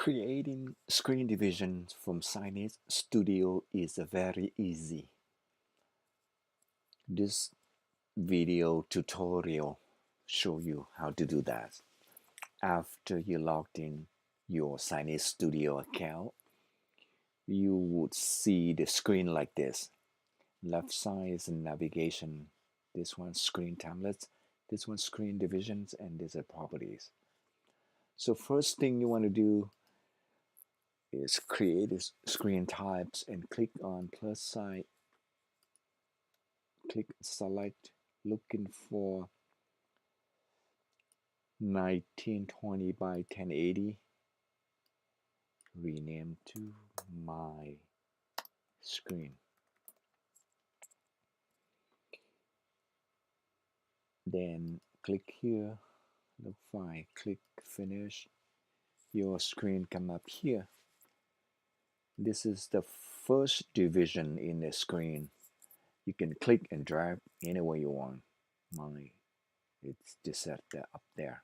Creating screen divisions from Signage Studio is very easy. This video tutorial show you how to do that. After you logged in your Signage Studio account, you would see the screen like this. Left side is navigation, this one screen templates, this one screen divisions, and these are properties. So first thing you want to do is create screen types and click on plus sign, click select, looking for 1920 by 1080, rename to my screen. Then click here, look fine, click finish. Your screen come up here. This is the first division in the screen. You can click and drag anywhere you want. Mine, it's just set up there.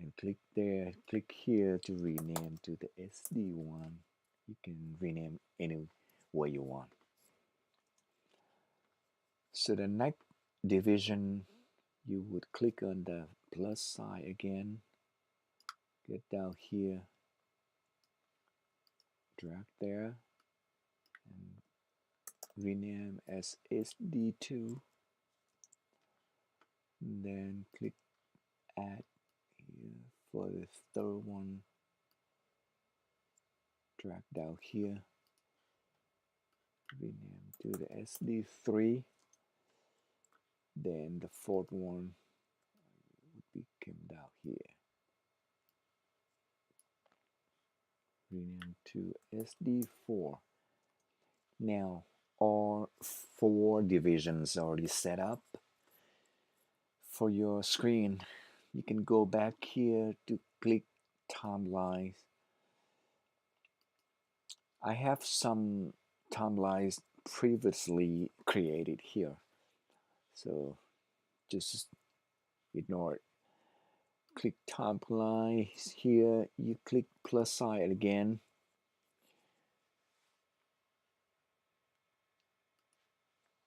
And click there, click here to rename to the SD1. You can rename any way you want. So the next division, you would click on the plus sign again, get down here, drag there, and rename as SD2. Then click add here for the third one, drag down here, rename to the SD3. Then the fourth one would be come down here, rename to SD4. Now all four divisions already set up. For your screen, you can go back here to click timelines. I have some timelines previously created here, so just ignore it. Click timelines here, you click plus sign again,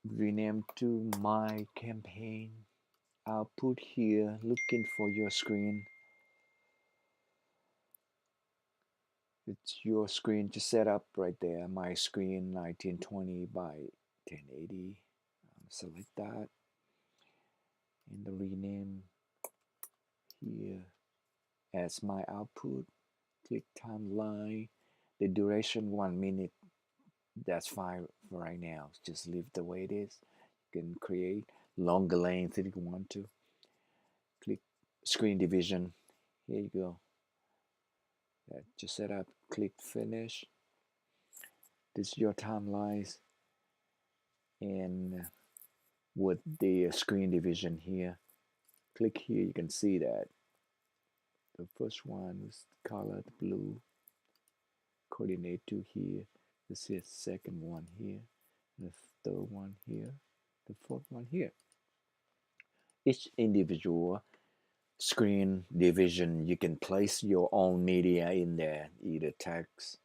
rename to my campaign. Output here, looking for your screen. It's your screen to set up right there. My screen 1920 by 1080. Select that and the rename here as my output. Click timeline. The duration 1 minute. That's fine for right now. Just leave the way it is. You can create longer length if you want to. Click screen division. Here you go. That just set up. Click finish. This is your timelines, and with the screen division here, click here. You can see that the first one was colored blue, coordinate to here. This is second one here, the third one here, the fourth one here. Each individual screen division, you can place your own media in there, either text,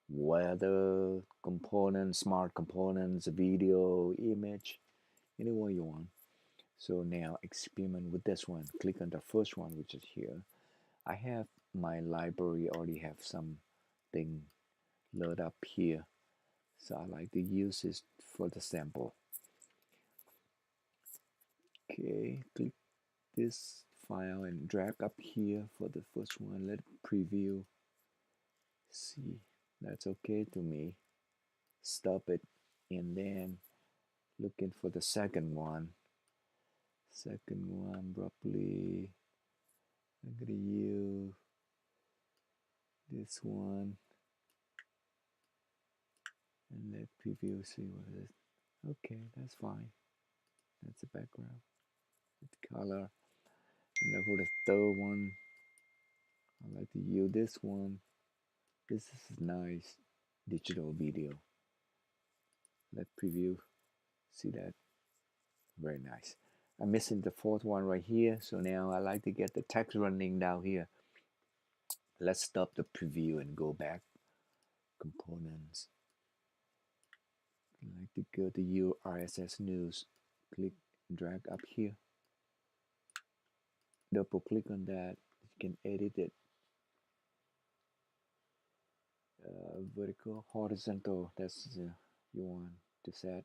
weather, components, smart components, video, image, anywhere you want. So now experiment with this one. Click on the first one, which is here. I have my library already have something load up here, so I like to use this for the sample. Okay, click this file and drag up here for the first one. Let preview. See, that's okay to me. Stop it, and then looking for the second one. Second one, probably I'm gonna use this one and let preview see what it is. Okay, that's fine. That's the background. It's color. And then for the third one, I like to use this one. This is nice digital video. Let preview. See that? Very nice. I'm missing the fourth one right here, so now I like to get the text running down here. Let's stop the preview and go back. Components. I like to go to your RSS news. Click, drag up here. Double click on that. You can edit it. Vertical, horizontal. That's you want to set.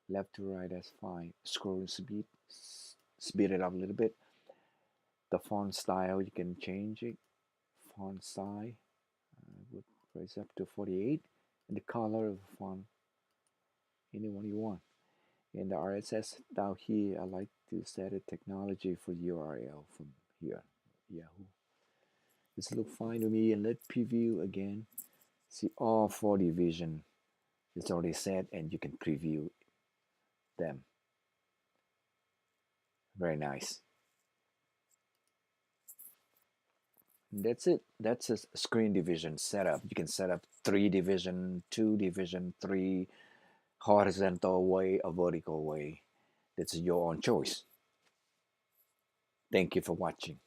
Left to right. That's fine. Scroll speed. Speed it up a little bit. The font style you can change it. Font size. Would raise up to 48. And the color of the font. Anyone you want. In the RSS down here, I like to set a technology for URL from here, Yahoo. This look fine to me, and let preview again. See all four division. It's already set, and you can preview them. Very nice. And that's it. That's a screen division setup. You can set up 3 division, 2 division, 3 horizontal way, or vertical way. That's your own choice. Thank you for watching.